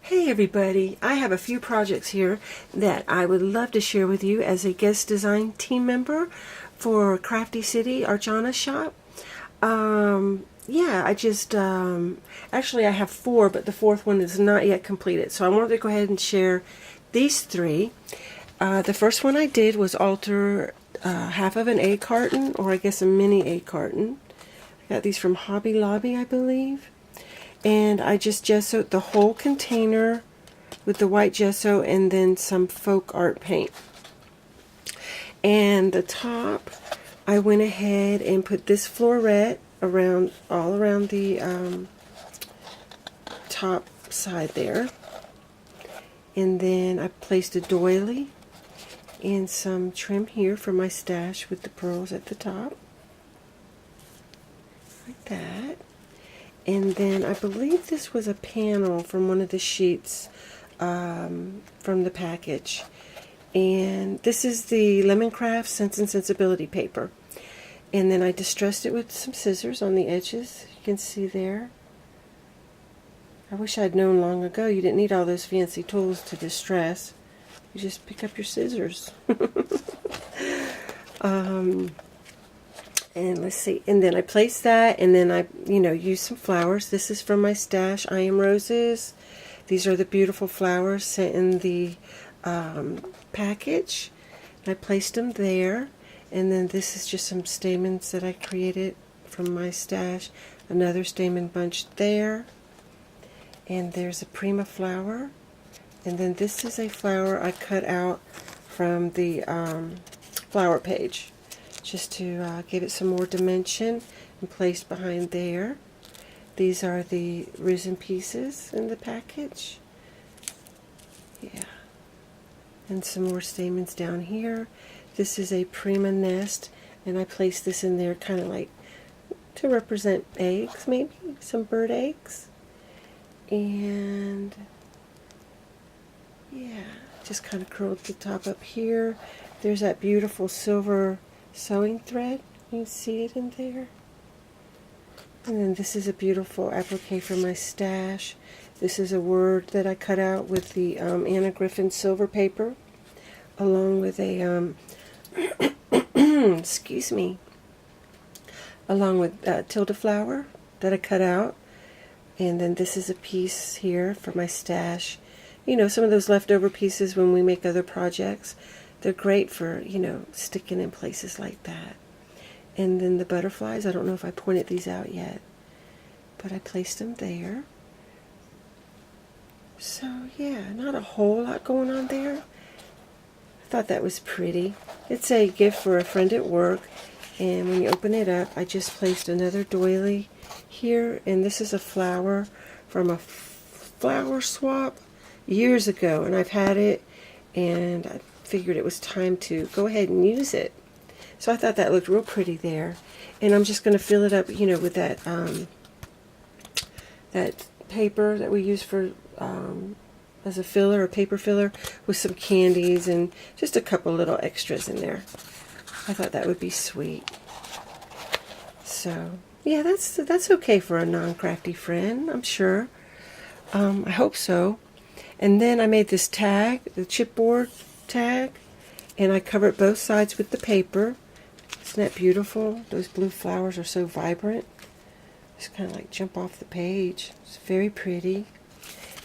Hey everybody, I have a few projects here that I would love to share with you as a guest design team member for Crafty City Archana shop. Yeah, actually I have four, but the fourth one is not yet completed. So I wanted to go ahead and share these three. The first one I did was alter half of an egg carton, or I guess a mini egg carton. I got these from Hobby Lobby, I believe. And I just gessoed the whole container with the white gesso and then some folk art paint. And the top, I went ahead and put this floret all around the top side there. And then I placed a doily and some trim here for my stash with the pearls at the top. Like that. And then I believe this was a panel from one of the sheets from the package. And this is the Lemoncraft Sense and Sensibility paper. And then I distressed it with some scissors on the edges. You can see there. I wish I'd known long ago you didn't need all those fancy tools to distress. You just pick up your scissors. And let's see, and then I placed that, and then I, used some flowers. This is from my stash, I Am Roses. These are the beautiful flowers sent in the package. I placed them there, and then this is just some stamens that I created from my stash. Another stamen bunch there, and there's a prima flower, and then this is a flower I cut out from the flower page, just to give it some more dimension, and placed behind there. These are the resin pieces in the package. Yeah. And some more stamens down here. This is a prima nest, and I placed this in there kind of like to represent eggs, maybe some bird eggs. And yeah, just kind of curled the top up here. There's that beautiful silver sewing thread. You can see it in there. And then this is a beautiful applique for my stash. This is a word that I cut out with the Anna Griffin silver paper, along with a excuse me, along with tilde flower that I cut out. And then this is a piece here for my stash. Some of those leftover pieces when we make other projects, they're great for, sticking in places like that. And then the butterflies, I don't know if I pointed these out yet, but I placed them there. So yeah, not a whole lot going on there. I thought that was pretty. It's a gift for a friend at work, and when you open it up, I just placed another doily here, and this is a flower from a flower swap years ago, and I've had it, and I figured it was time to go ahead and use it. So I thought that looked real pretty there. And I'm just going to fill it up, with that that paper that we use for as a filler, a paper filler, with some candies and just a couple little extras in there. I thought that would be sweet. So yeah, that's okay for a non-crafty friend, I'm sure. I hope so. And then I made this tag, the chipboard tag, and I covered both sides with the paper. Isn't that beautiful? Those blue flowers are so vibrant. Just kind of like jump off the page. It's very pretty.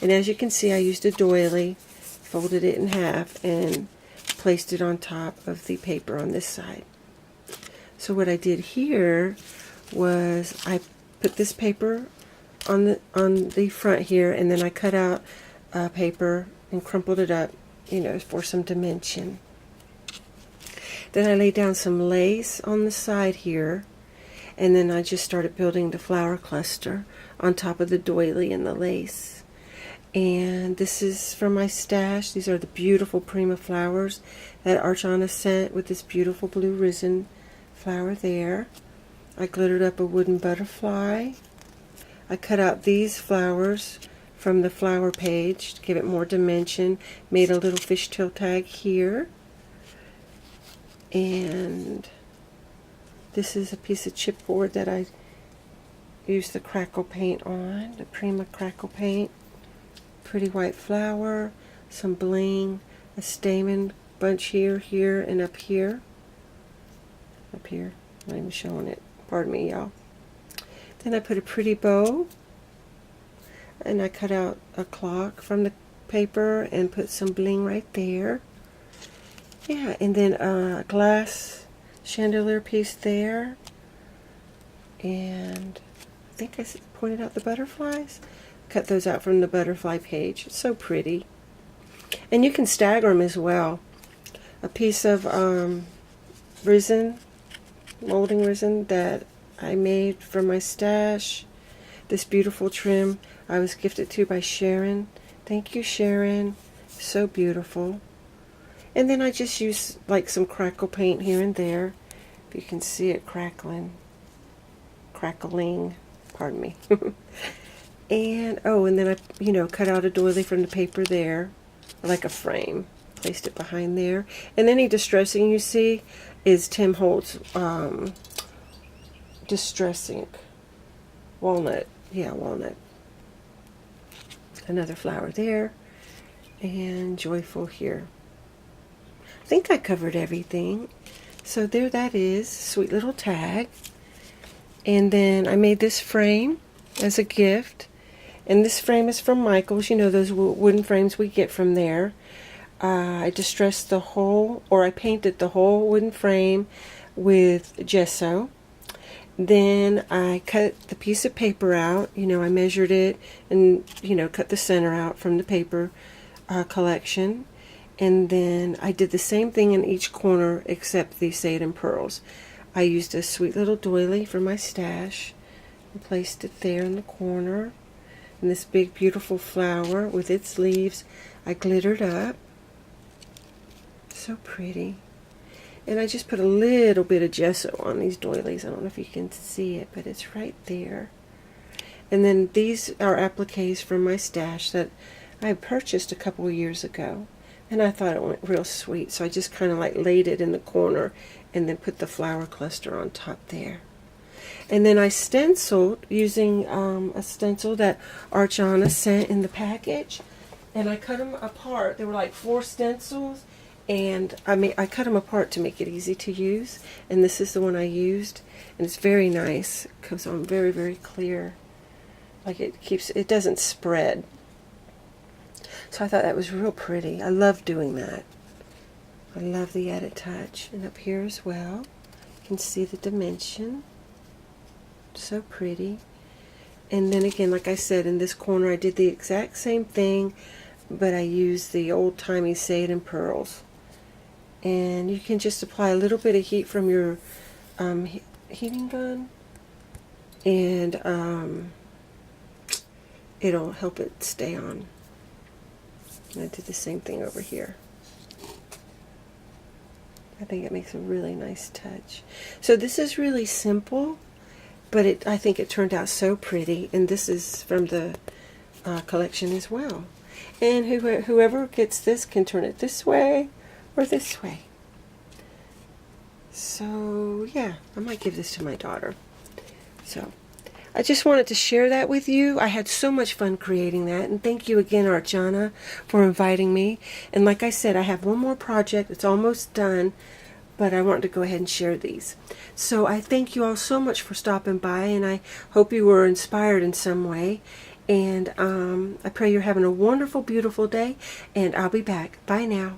And as you can see, I used a doily, folded it in half, and placed it on top of the paper on this side. So what I did here was I put this paper on the front here, and then I cut out paper and crumpled it up, for some dimension. Then I laid down some lace on the side here, and then I just started building the flower cluster on top of the doily and the lace. And this is from my stash. These are the beautiful prima flowers that Archana sent with this beautiful blue resin flower there. I glittered up a wooden butterfly. I cut out these flowers from the flower page to give it more dimension. Made a little fishtail tag here. And this is a piece of chipboard that I used the crackle paint on, the Prima crackle paint. pretty white flower, some bling, a stamen bunch here, and up here. Up here. I'm not even showing it. Pardon me, y'all. Then I put a pretty bow, and I cut out a clock from the paper and put some bling right there. Yeah, and then a glass chandelier piece there. And I think I pointed out the butterflies. Cut those out from the butterfly page. It's so pretty. And you can stagger them as well. A piece of resin, molding resin that I made from my stash. This beautiful trim I was gifted to by Sharon. Thank you, Sharon. So beautiful. And then I just use like some crackle paint here and there. If you can see it crackling. Crackling. Pardon me. And, oh, and then I, cut out a doily from the paper there. Like a frame. Placed it behind there. And any distressing you see is Tim Holtz distressing. Walnut. Yeah, walnut. Another flower there. And joyful here. I think I covered everything. So there that is. Sweet little tag. And then I made this frame as a gift. And this frame is from Michael's. You know, those wooden frames we get from there. I distressed the whole, or I painted the whole wooden frame with gesso. Then I cut the piece of paper out. I measured it and, cut the center out from the paper collection. And then I did the same thing in each corner except the Say It in Pearls. I used a sweet little doily from my stash and placed it there in the corner. And this big beautiful flower with its leaves I glittered up. So pretty. And I just put a little bit of gesso on these doilies. I don't know if you can see it, but it's right there. And then these are appliques from my stash that I purchased a couple of years ago. And I thought it went real sweet, so I just kind of like laid it in the corner and then put the flower cluster on top there. And then I stenciled using a stencil that Archana sent in the package. And I cut them apart. There were like 4 stencils. And I cut them apart to make it easy to use. And this is the one I used. And it's very nice. It comes on very, very clear. Like it doesn't spread. So I thought that was real pretty. I love doing that. I love the added touch. And up here as well, you can see the dimension. So pretty. And then again, like I said, in this corner I did the exact same thing, but I used the old-timey Say It in Pearls. And you can just apply a little bit of heat from your heating gun, and it'll help it stay on. And I did the same thing over here. I think it makes a really nice touch. So this is really simple, but I think it turned out so pretty. And this is from the collection as well. And whoever gets this can turn it this way or this way. So yeah, I might give this to my daughter. So I just wanted to share that with you. I had so much fun creating that, and thank you again, Archana, for inviting me. And like I said, I have one more project. It's almost done, but I wanted to go ahead and share these. So I thank you all so much for stopping by, and I hope you were inspired in some way. And I pray you're having a wonderful, beautiful day, and I'll be back. Bye now.